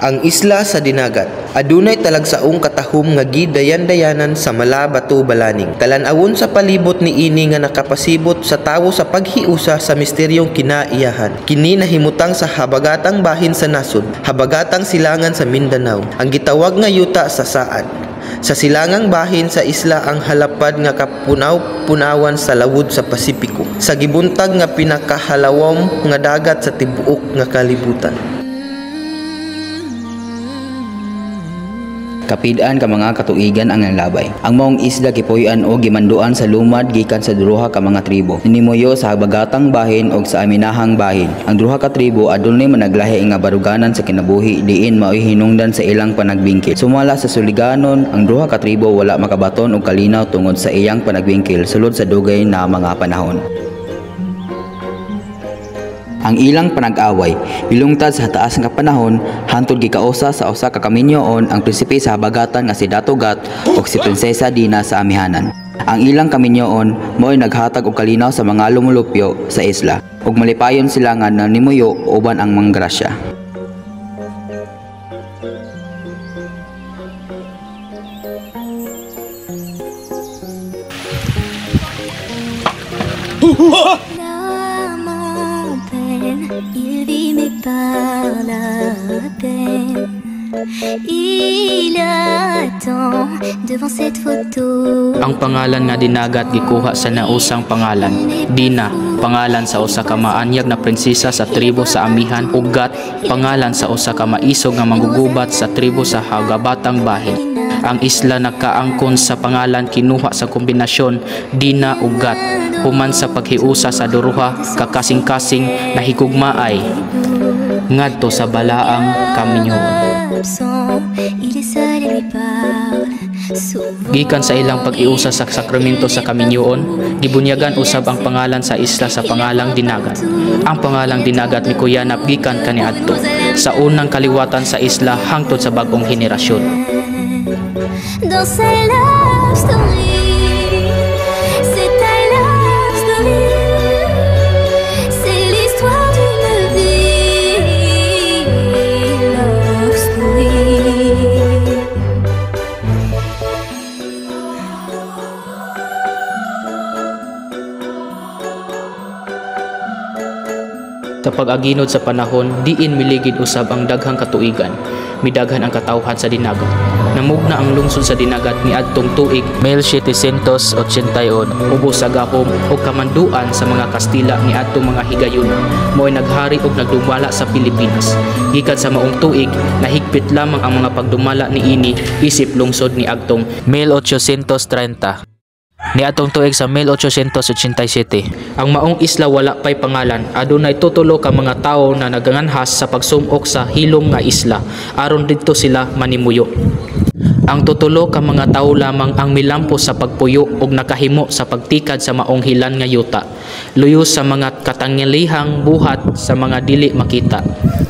Ang isla sa dinagat adunay talagsaong katahom nga gidayan-dayanan sa mala bato balaning. Talan-awon sa palibot ni ini nga nakapasibot sa tawo sa paghiusa sa misteryong kinaiyahan. Kini nahimutang sa habagatang bahin sa nasod, habagatang silangan sa Mindanao. Ang gitawag nga yuta sa saad. Sa silangang bahin sa isla ang halapad nga kapunaw-punawan sa lawod sa Pasipiko. Sa gibuntag nga pinakahalawom nga dagat sa tibuok nga kalibutan. Kapid-an ka mga katuigan ang nanlabay. Ang maong isla gipuy-an o gimanduan sa lumad gikan sa duha ka mga tribo. Ninimuyo sa habagatang bahin o sa aminahang bahin. Ang duha ka tribo adunay managlahi nga baruganan sa kinabuhi diin maoy hinungdan sa ilang panagbingkil. Sumala sa suliganon, ang duha ka tribo wala makabaton og kalinaw tungod sa iyang panagbingkil sulod sa dugay na mga panahon. Ang ilang panag-away milungtad sa taas nga panahon hantod gikausa sa usa ka kaminyoon ang prinsipe sa habagatan nga si Dato Gat ug si Prinsesa Dina sa amihanan. Ang ilang kaminyoon mo'y naghatag og kalinaw sa mga lumulupyo sa isla ug malipayon sila nga nanimuyo uban ang manggrasya. Il vit mais par la peine. Il attend devant cette photo. Ang pangalan nga dinagat gikuha sa nausang pangalan. Dina, pangalan sa usa ka maanyag na prinsesa sa tribo sa amihan ug Gat, pangalan sa usa ka maisog nga manggugubat sa tribo sa habagatang bahin. Ang isla nakaangkon sa pangalan kinuha sa kombinasyon Dina ug Gat human sa paghiusa sa duruha kakasing-kasing na higugmaay ngadto sa balaang kaminyoon. Gikan sa ilang pag-iusa sa sakramento sa kaminyoon, gibunyagan usab ang pangalan sa isla sa pangalang Dinagat. Ang pangalang Dinagat ni kuyanap gikan kaniadto sa unang kaliwatan sa isla hangtod sa bagong henerasyon. Dans cette love story, c'est ta love story, c'est l'histoire d'une vie, love story. Sa pag-aginod sa panahon, diin miligid usab ang daghang katuigan, midaghan ang katawhan sa dinagat. Namugna ang lungsod sa dinagat ni adtong tuig 1788 ubos sa gahom o kamanduan sa mga Kastila ni adtong mga higayon mo'y naghari og nagdumala sa Pilipinas. Gikan sa maong tuig nahigpit lamang ang mga pagdumala ni ini isip lungsod ni adtong 1830. Ni atong tuig sa 1887, ang maong isla wala pay pangalan. Adunay tutulo ka mga tawo na naganganhas sa pagsumok sa hilom nga isla aron didto sila manimuyo. Ang tutulo ka mga tawo lamang ang milampo sa pagpuyo ug nakahimo sa pagtikad sa maong hilan nga yuta, luyo sa mga katangyalihang buhat sa mga dili makita.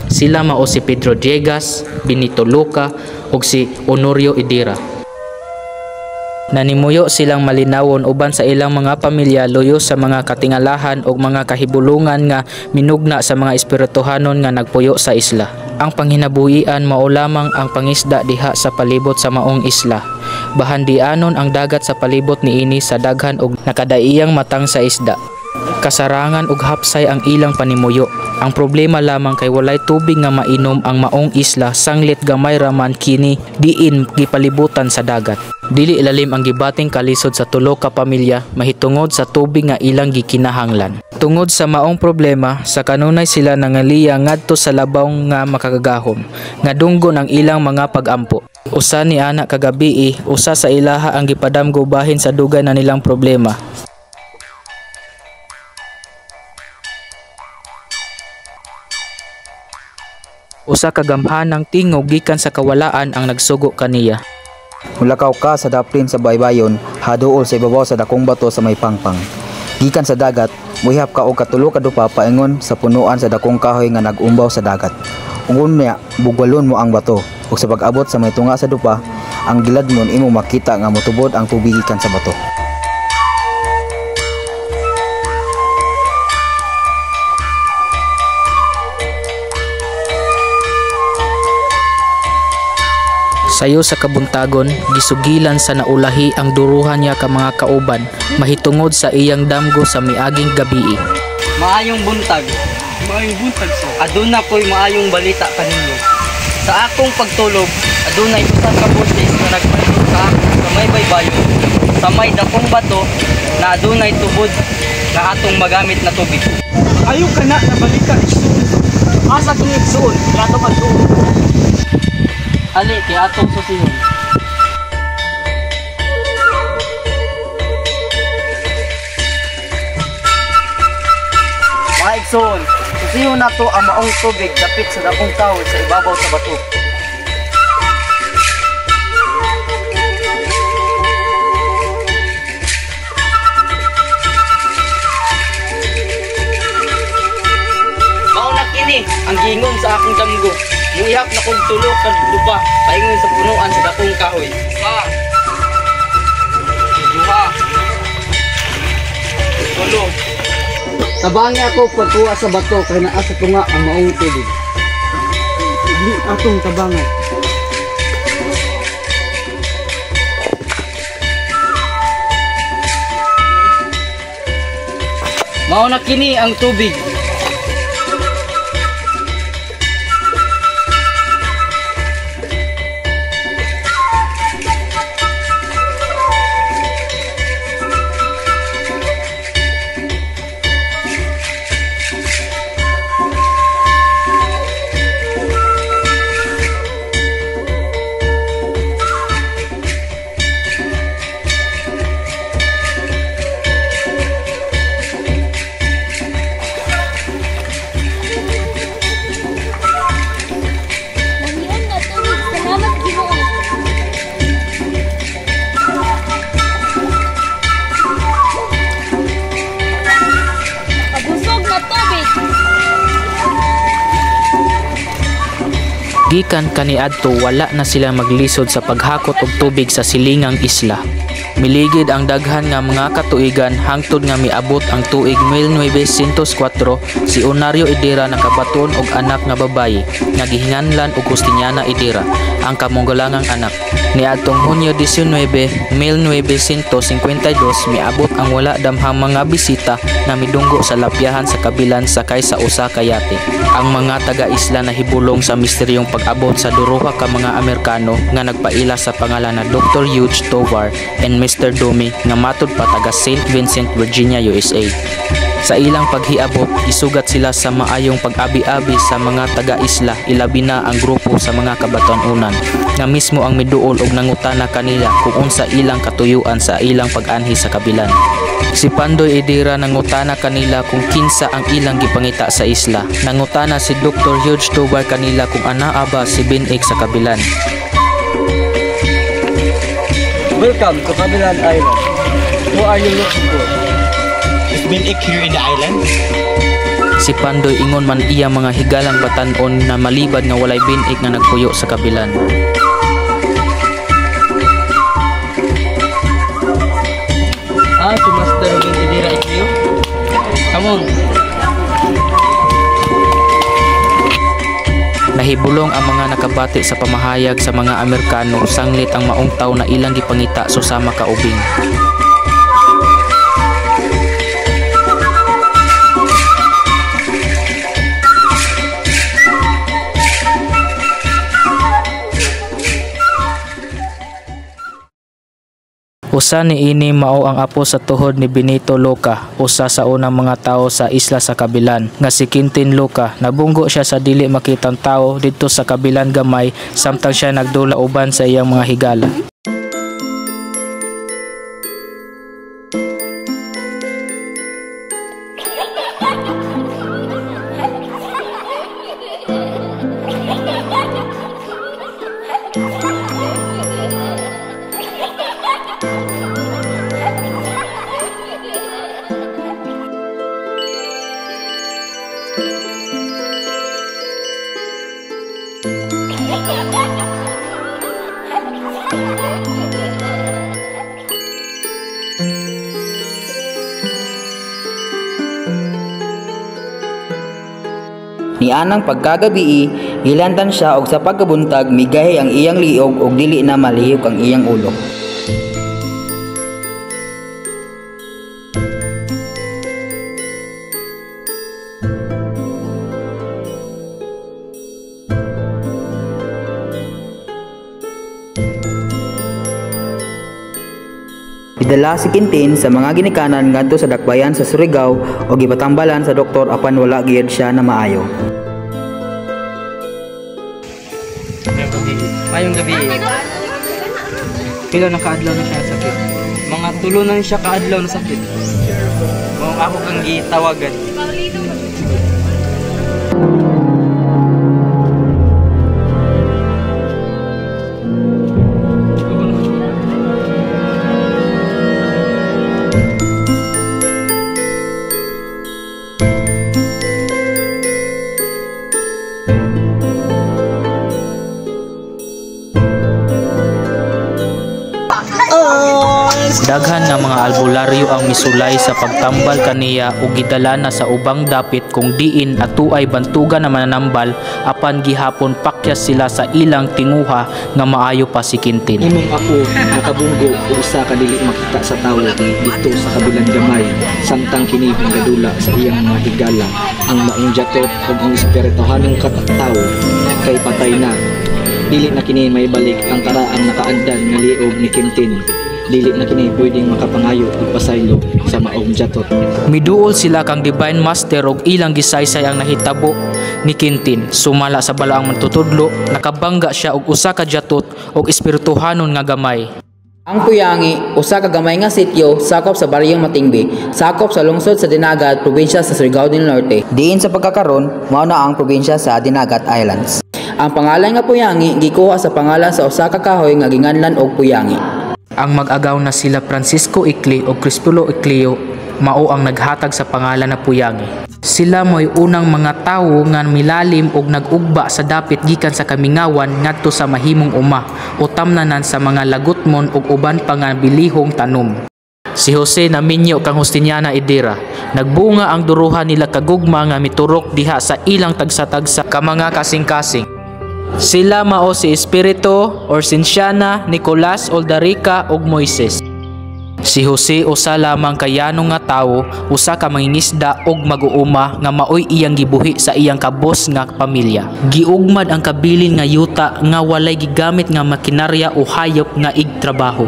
Sila mao si Pedro Diegas, Benito Luca ug si Honorio Idira. Nanimuyo silang malinawon uban sa ilang mga pamilya luyo sa mga katingalahan ug mga kahibulungan nga minugna sa mga espirituhanon nga nagpuyo sa isla. Ang panghinabuhian mao lamang ang pangisda diha sa palibot sa maong isla. Bahandianon ang dagat sa palibot niini sa daghan ug nakadaiyang matang sa isda. Kasarangan ug hapsay ang ilang panimuyo. Ang problema lamang kay walay tubig nga mainom ang maong isla sanglit gamay raman kini diin gipalibutan sa dagat. Dili ilalim ang gibating kalisod sa tulo ka pamilya mahitungod sa tubig nga ilang gikinahanglan. Tungod sa maong problema, sa kanunay sila nangaliya ngadto sa labaw nga makagagahom nga dunggon ang ilang mga pag-ampo. Usa ni ana kagabi usa sa ilaha ang gipadamgo bahin sa dugay na nilang problema. Usa ka gamhanang tingog gikan sa kawalaan ang nagsugo kaniya. Mulakaw ka sa daplin sa baybayon, haduol sa ibabaw sa dakong bato sa may pangpang. Gikan sa dagat, muhap ka og katulo ka dupa paingon sa punuan sa dakong kahoy nga nag-umbaw sa dagat. Ungon niya, bugwalon mo ang bato, ug sa pag-abot sa may tunga sa dupa, ang gilad mo imo makita nga motubod ang tubig gikan sa bato. Sayo sa kabuntagon, gisugilan sa naulahi ang duruhan niya ka mga kauban, mahitungod sa iyang damgo sa miaging gabii. Maayong buntag. Maayong buntag sir. Aduna ko'y maayong balita kaninyo. Sa akong pagtulog, adunay usa ka buntis na nagpalit sa akong sa may baybayon. Sa may dakong bato na adunay tubod na atong magamit na tubig. Ayaw ka na balita igsuon. Asa kong igsuon? Yato magtuon. Ali, kay atong susihon. Maigsoon, susihon na to ang maong tubig dapit sa dakong kahoy sa ibabaw sa bato. Mauna kini ang gingon sa akong damgo. Muihap na kong tulok kag lupa paingon sa punuan sa dakong kahoy. Duha. Tulo. Tabangi ako pagkuha sa bato kay naa sa tunga ang maong tubig. Hindi atong tabangan. Mao na kini ang tubig. Nangiyon na tubig. Salamat, Ginoo. Pabusog na tubig. Gikan kaniadto wala na sila maglisod sa paghakot og tubig sa silingang isla. Miligid ang daghan nga mga katuigan hangtod nga miabot ang tuig 1904 si Onario Idira nakabaton og anak nga babayi nga gihinganlan og Justiniana Idira ang kamunggalangang anak. Niadtong Hunyo 19, 1952 miabot ang wala damhang mga bisita na midunggo sa lapyahan sa kabilan sakay sa usa ka yate. Ang mga taga-isla na hibulong sa misteryong pag-abot sa duruha ka mga Amerikano nga nagpaila sa pangalan na Dr. Hugh Tovar and Mr. Domi nga matud pa taga St. Vincent, Virginia, USA. Sa ilang paghiabot, isugat sila sa maayong pag-abi-abi sa mga taga-isla, ilabi na ang grupo sa mga kabatuan-unan nga mismo ang miduol og nangutana kanila kung unsa ilang katuyuan sa ilang pag-anhi sa kabilan. Si Pandoy Idira nangutana kanila kung kinsa ang ilang gipangita sa isla. Nangutana si Dr. Hugh Tovar kanila kung anaa ba si Binig sa kabilan. Welcome to Kabilan Island. Who are you looking for? Is Binik here in the island? Si Pandoy ingon man iya mga higalang batan-on na malibad nga walay binig nga nagpuyo sa kabilan. Si Master Robin Idira is you? Come on. Nahibulong ang mga nakabati sa pamahayag sa mga Amerikano sanglit ang maong taw na ilang gipangita susama ka ubing. Usa ni ini mao ang apo sa tuhod ni Benito Loca, usa sa unang mga tawo sa isla sa kabilan nga si Quintin Loca. Nabunggo siya sa dili makitang tawo didto sa kabilan gamay samtang siya nagdula uban sa iyang mga higala. Ni anang pagkagabi hilantan siya og sa pagkabuntag migahi ang iyang liog og dili na malihok ang iyang ulo. Idala si Quintin sa mga ginikanan ngadto sa dakbayan sa Surigao o gipatambalan sa doktor apan wala gyud siya na maayo. Mayong gabi. Pila na kaadlaw na siya sakit. Mga tulo na siya kaadlaw na sakit. Mao ako kang gitawagan. Daghan nga mga albularyo ang misulay sa pagtambal kaniya ug gidala na sa ubang dapit kung diin atuay bantugan na mananambal apan gihapon pakyas sila sa ilang tinguha nga maayo pa si Quintin. Imong ako nakabunggo o usa ka dili makita sa tawo dito sa kabilang gamay samtang kini gadula sa iyang mga higala ang maong jatot ug ang espirituhanong katawo kay patay na. Dili na kini may balik ang karaang nakaandan nga liog ni Quintin. Dili na kini pwedeng makapangayo ug pasaylo sa maong jatot. Miduol sila kang Divine Master og ilang gisaysay ang nahitabo ni Quintin. Sumala sa balaang mantutudlo, nakabangga siya og usa ka jatot og espirituhanon nga gamay. Ang Puyangi, usa ka gamay nga sityo sakop sa baryong Matingbi, sakop sa lungsod sa Dinagat, probinsya sa Surigao del Norte. Diin sa pagkakaron, mao na ang probinsya sa Dinagat Islands. Ang pangalan nga Puyangi gikuha sa pangalan sa usa ka kahoy nga ginganlan og Puyangi. Ang mag-agaw na sila Francisco Icli o Crispolo Iclio mao ang naghatag sa pangalan na Puyangi. Sila mo'y unang mga tawo nga milalim og nag-ugba sa dapit gikan sa kamingawan ngadto sa mahimong uma o tamnanan sa mga lagutmon ug uban pa nga bilihong tanom. Si Jose naminyo kang Justiniana Idira. Nagbunga ang duruhan nila kagugma nga miturok diha sa ilang tagsa-tagsa ka mga kasing-kasing. Sila mao si Espiritu or Cienciana, Nicolas, Oldarica ug Moises. Si Jose usa lamang kayanong nga tawo, usa ka mangingisda ug mag-uuma nga maoy iyang gibuhi sa iyang kabos nga pamilya. Giugmad ang kabilin nga yuta nga walay gigamit nga makinarya o hayop nga igtrabaho.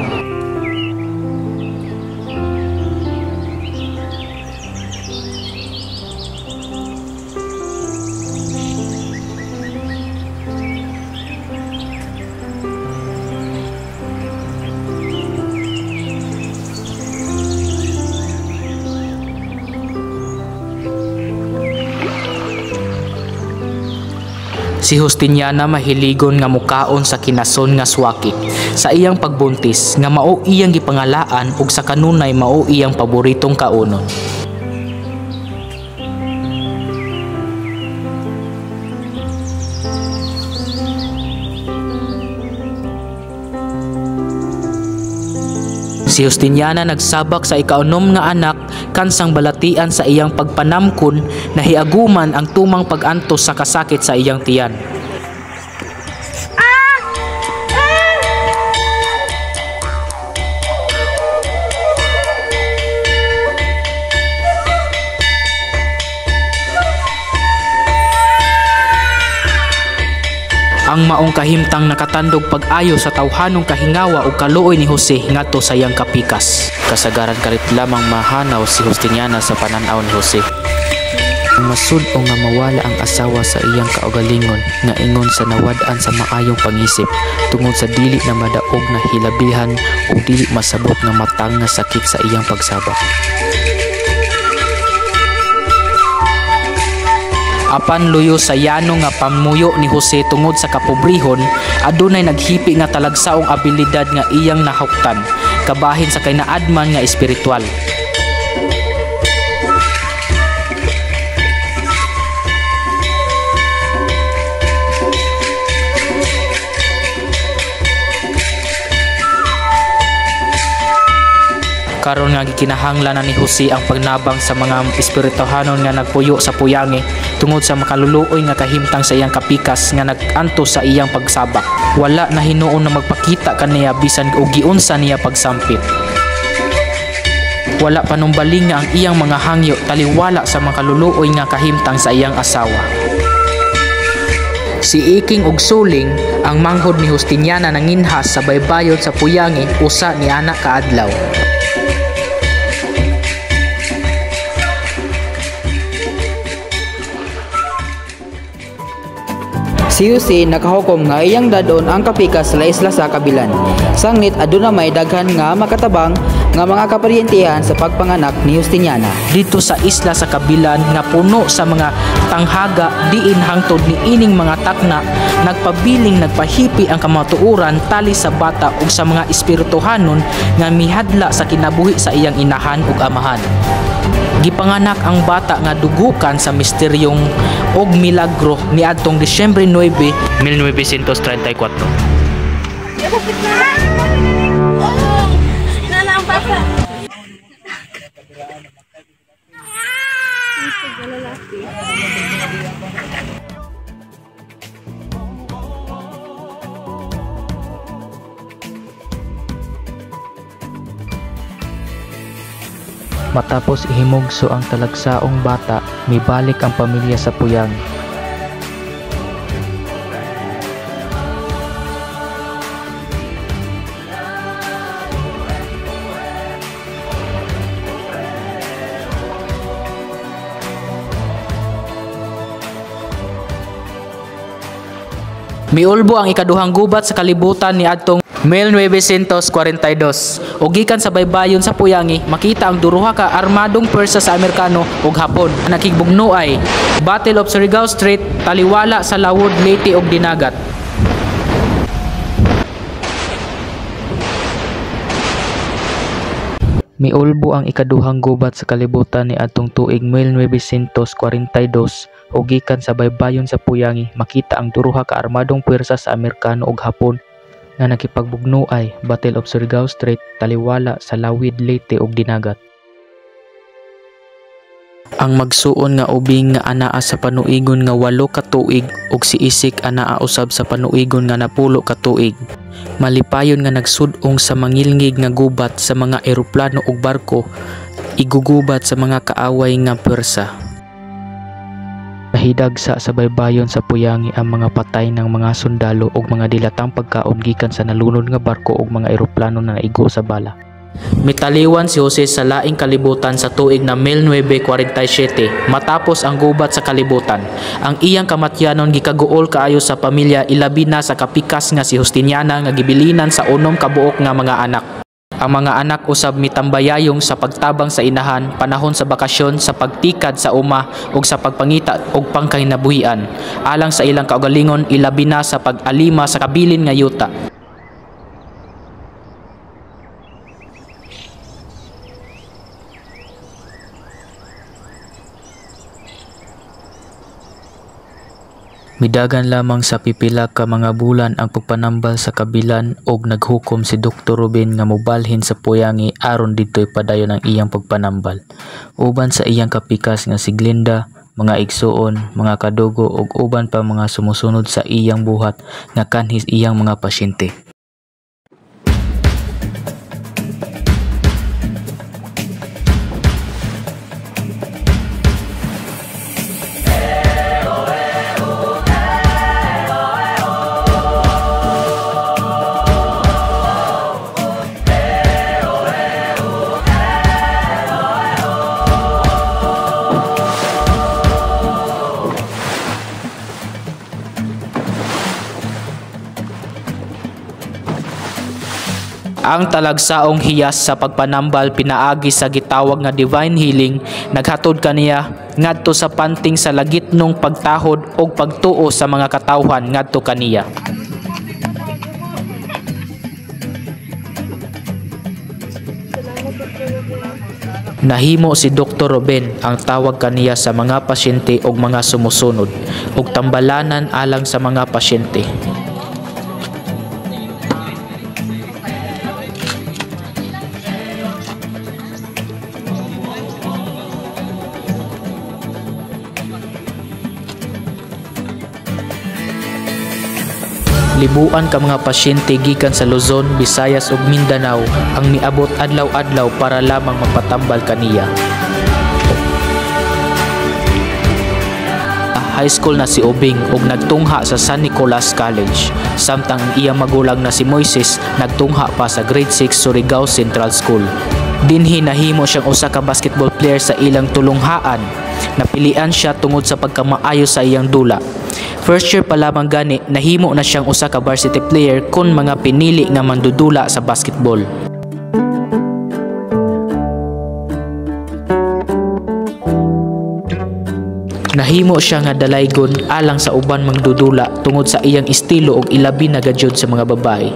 Si Justiniana mahiligon nga mukaon sa kinason nga swaki sa iyang pagbuntis nga mao iyang gipangalaan ug sa kanunay mao iyang paboritong kaunon. Si Justiniana nagsabak sa ikaunom nga anak kansang balatian sa iyang pagpanamkon na hiaguman ang tumang pag-antos sa kasakit sa iyang tiyan. Ang maong kahimtang nakatandog pag-ayo sa tawhanong kahingawa o kaluoy ni Jose ngadto sa iyang kapikas. Kasagaran karit lamang mahanaw si Justiniana sa pananaw ni Jose. Masud o nga mawala ang asawa sa iyang kaugalingon nga ingon sa nawad-an sa maayong pangisip tungod sa dili na madaog na hilabihan o dili masabot nga matang nga sakit sa iyang pagsabak. Apan luyo sa yano nga pamuyo ni Jose tungod sa kapobrihon, adunay naghipi nga talagsaong abilidad nga iyang nahuktan, kabahin sa kinaadman nga espiritual. Karon nga gikinahanglan na ni Jose ang pagnabang sa mga espirituhanon nga nagpuyo sa puyangi tungod sa makaluluoy nga kahimtang sa iyang kapikas nga naganto sa iyang pagsabak. Wala na hinuon na magpakita kaniya bisan og giunsa niya pagsampit. Wala panumbaling nga ang iyang mga hangyo taliwala sa makaluluoy nga kahimtang sa iyang asawa. Si Iking ug Suling ang manghod ni Justiniana nanginhas sa baybayon sa puyangi usa ni ana ka adlaw. Si Jose nakahukom nga iyang dadon ang kapikas sa isla sa kabilan. Sanglit aduna may daghan nga makatabang nga mga kaparyentihan sa pagpanganak ni Justiniana. Dito sa isla sa kabilan nga puno sa mga tanghaga diin hangtod ni ining mga takna nagpabiling nagpahipi ang kamatuoran tali sa bata ug sa mga espirituhanon nga mihadla sa kinabuhi sa iyang inahan ug amahan. Gipanganak ang bata nga dugukan sa misteryong og milagro ni adtong Disyembre 9, 1934. Matapos ihimugso ang talagsaong bata, mibalik ang pamilya sa puyang. Miulbo ang ikaduhang gubat sa kalibutan ni adtong 1942 ug gikan sa baybayon sa puyangi makita ang duruha ka armadong pwersa sa Amerikano ug Hapon nakigbugnoay. Battle of Surigao Strait taliwala sa Lawod, Leyte ug Dinagat. Miulbo ang ikaduhang gubat sa kalibutan ni adtong tuig 1942 ug gikan sa baybayon sa puyangi makita ang duruha ka armadong pwersa sa Amerikano ug Hapon nga nakipagbugnoay. Battle of Surigao Strait taliwala sa Lawid, Leyte ug Dinagat. Ang magsuon nga ubing nga anaa sa panuigon nga 8 ka tuig ug si Isik anaa usab sa panuigon nga napulo ka tuig. Malipayon nga nagsud-ong sa mangilngig nga gubat sa mga eroplano ug barko igugubat sa mga kaaway nga pwersa. Nahidagsa sa baybayon sa puyangi ang mga patay ng mga sundalo ug mga dilatang pagkaon gikan sa nalunod nga barko ug mga eroplano na naigo sa bala. Mitaliwan si Jose sa laing kalibutan sa tuig na 1947 matapos ang gubat sa kalibutan. Ang iyang kamatyanon gikaguol kaayo sa pamilya ilabi na sa kapikas nga si Justiniana nga gibilinan sa 6 kabuok nga mga anak. Ang mga anak usab mitambayayong sa pagtabang sa inahan, panahon sa bakasyon, sa pagtikad sa uma ug sa pagpangita ug pangkinabuhian alang sa ilang kaugalingon ilabi na sa pag-alima sa kabilin nga yuta. Midagan lamang sa pipila ka mga bulan ang pagpanambal sa kabilan og naghukom si Dr. Ruben nga mobalhin sa puyangi aron ditoy padayon ang iyang pagpanambal. Uban sa iyang kapikas nga si Glenda, mga igsuon, mga kadugo ug uban pa mga sumusunod sa iyang buhat nga kanhis iyang mga pasyente. Ang talagsaong hiyas sa pagpanambal pinaagi sa gitawag nga divine healing naghatod kaniya ngadto sa panting sa lagitnong pagtahod og pagtuo sa mga katawhan ngadto kaniya. Nahimo si Dr. Ruben ang tawag kaniya sa mga pasyente ug mga sumusunod ug tambalanan alang sa mga pasyente. Libuan ka mga pasyente gikan sa Luzon, Visayas ug Mindanao ang miabot adlaw-adlaw para lamang magpatambal kaniya. High school na si Obing ug nagtungha sa San Nicolas College, samtang ang iyang magulang na si Moises nagtungha pa sa grade 6 Surigao Central School. Dinhi nahimo siyang usa ka basketball player sa ilang tulunghaan. Napilian siya tungod sa pagkamaayo sa iyang dula. First year pa lamang gani, nahimo na siyang usa ka varsity player kun mga pinili nga mandudula sa basketball. Nahimo siya nga dalaygon alang sa uban magdudula tungod sa iyang estilo ug ilabi na gadyod sa mga babae.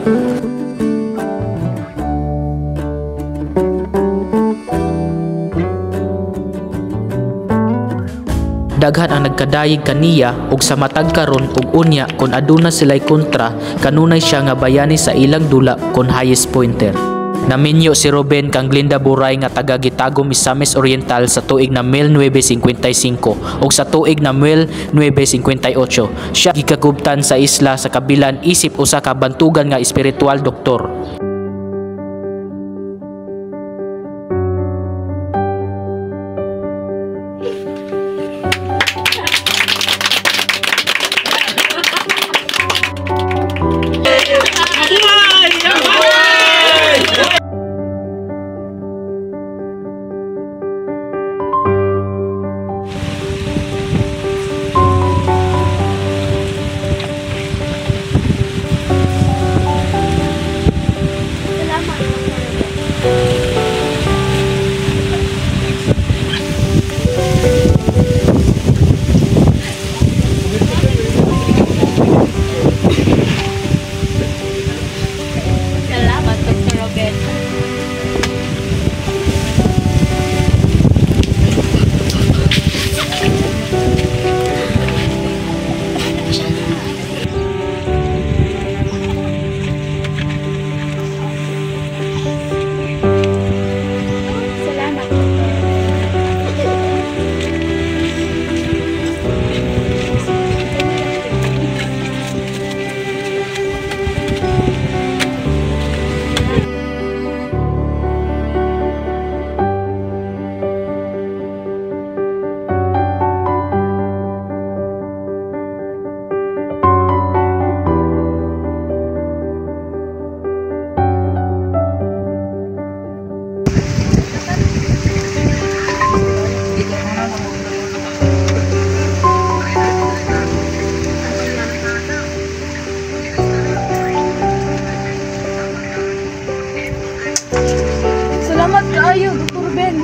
Daghan ang nagkadayeg kaniya ug sa matag karon ug unya kun aduna sila'y kontra kanunay siya nga bayani sa ilang dula kun highest pointer. Naminyo si Ruben kang Glinda Buray nga taga Gitagum, Misamis Oriental sa tuig na 1955 ug sa tuig na 1958 siya gikagubtan sa isla sa kabilan isip usa ka bantugan nga espiritual doktor. Salamat, Dr. Robin. Salamat. Salamat kaayo, Dr. Ben.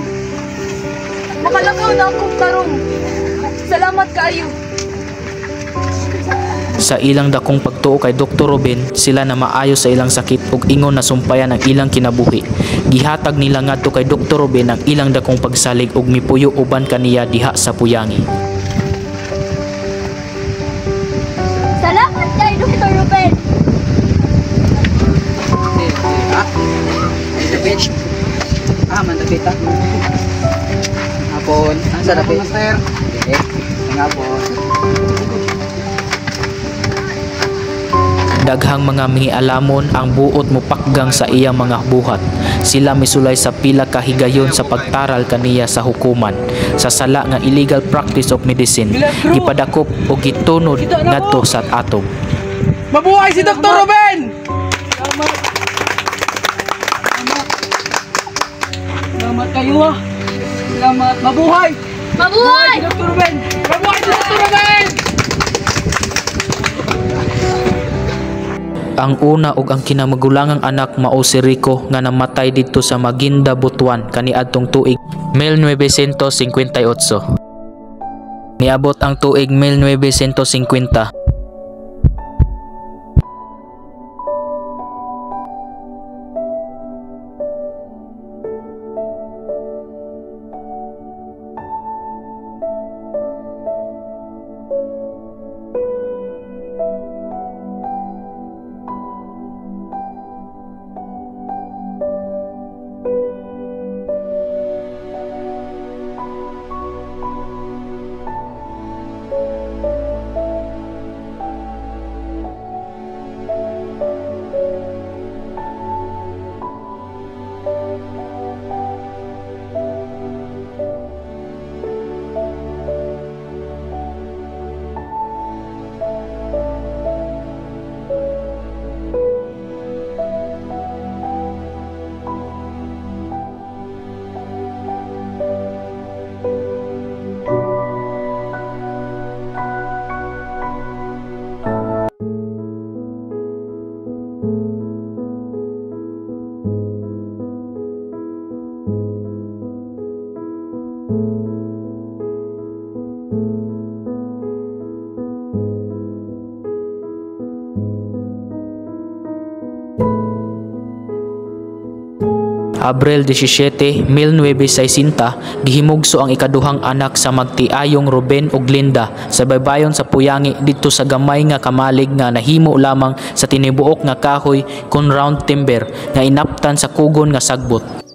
Makalakaw na akong tarong. Salamat kaayo. Sa ilang dakong pagtuo kay Dr. Ruben, sila na maayo sa ilang sakit ug ingon na sumpayan ang ilang kinabuhi. Gihatag nila ngadto kay Dr. Ruben ang ilang dakong pagsalig ug mipuyo uban kaniya diha sa Puyangi. Salamat kay Dr. Ruben. Mandapit ah. Hapon. Ang sarap eh. Master. Okay. Hapon. Daghang mga mangialamon ang buot mupakgang sa iyang mga buhat. Sila misulay sa pila ka higayon sa pagtaral kaniya sa hukuman sa sala nga illegal practice of medicine, gipadakop o gitunod ngadto sa atog. Mabuhay si Dr. Ruben! Salamat kayo ha. Salamat. Mabuhay! Mabuhay! Dr. Ruben! Mabuhay si Dr. Ruben! Ang una ug ang kinamagulangang anak mao si Rico nga namatay didto sa Maguinda, Butuan kaniadtong tuig 1958. Niabot ang tuig 1950. Abril 17, 1960, gihimugso ang ikaduhang anak sa magtiayong Ruben ug Linda sa baybayon sa Puyangi didto sa gamay nga kamalig nga nahimo lamang sa tinibuok nga kahoy kun round timber nga inaptan sa kugon nga sagbot.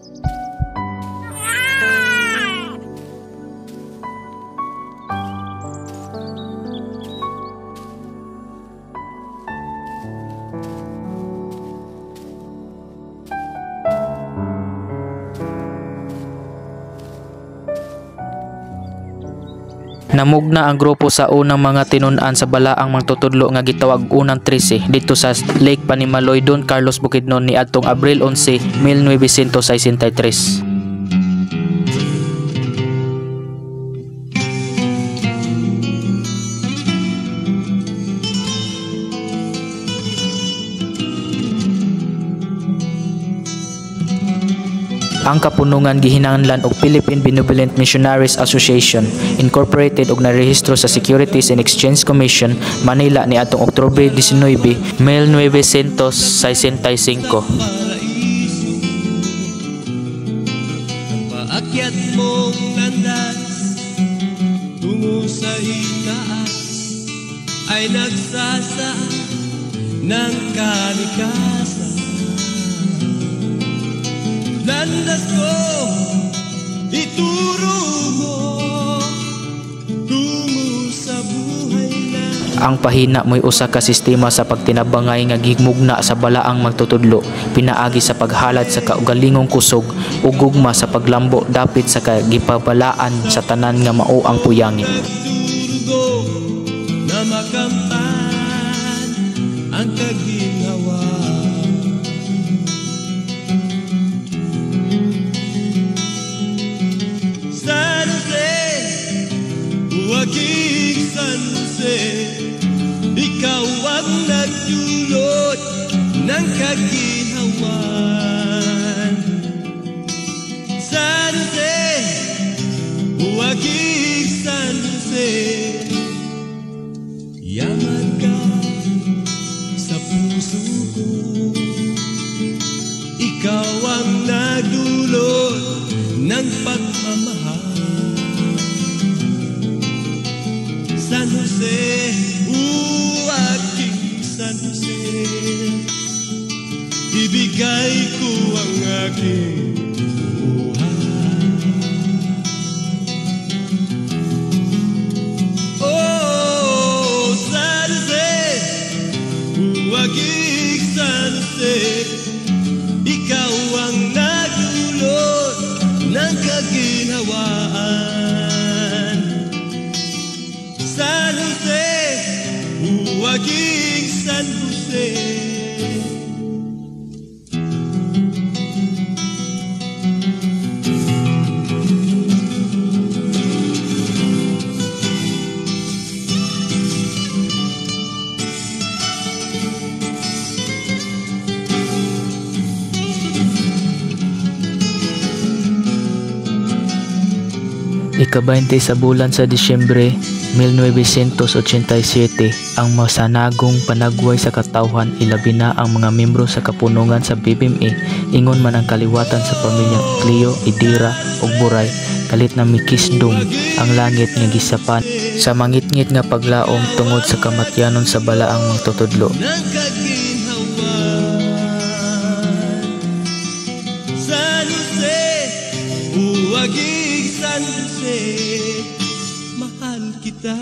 Namugna ang grupo sa unang mga tinun-an sa balaang magtutudlo nga gitawag unang 13 dito sa Lake Panimaloy, Don Carlos, Bukidnon ni adtong Abril 11, 1963. Ang kapunungan gihinahanglan og Philippine Benevolent Missionaries Association Incorporated ug narehistro sa Securities and Exchange Commission Manila ni atong Oktubre 19, 1965. Paakyat mong landas tungo sa itaas ay nagsasa ng kalikasan. Landas ko, ituro mo tungo sa buhay na. Ang pahina mo'y usa ka sistema sa pagtinabangay nga gihigmugna sa balaang magtutudlo, pinaagi sa paghalad sa kaugalingong kusog ug gugma sa paglambo dapit sa kagipabalaan sa tanan nga mao ang Puyangi. Turgo na makamtan ang kaginhawa. Huwaging San Jose, ikaw ang nagdulot ng kaginhawan. San Jose, huwaging San Jose, yaman ka sa puso ko. Ikaw ang nagdulot ng pagmamahal. San Jose, aking San Jose, ibigay ko ang aking buhay. Oh, San Jose, aking San Jose, ikaw ang nagdulot ng kaginhawaan. San Jose, huwaging San Jose. Ika-20 sa bulan sa Disyembre 1987, ang masanagong panagway sa katawhan ilabi na ang mga membro sa kapunungan sa BBME ingon man ang kaliwatan sa pamilyang Cleo, Idira ug Buray kalit na mikisdom ang langit nga gisapan sa mangitngit nga paglaom tungod sa kamatyanon sa balaang magtutudlo. San Jose, huwaging San Jose, mahal kita.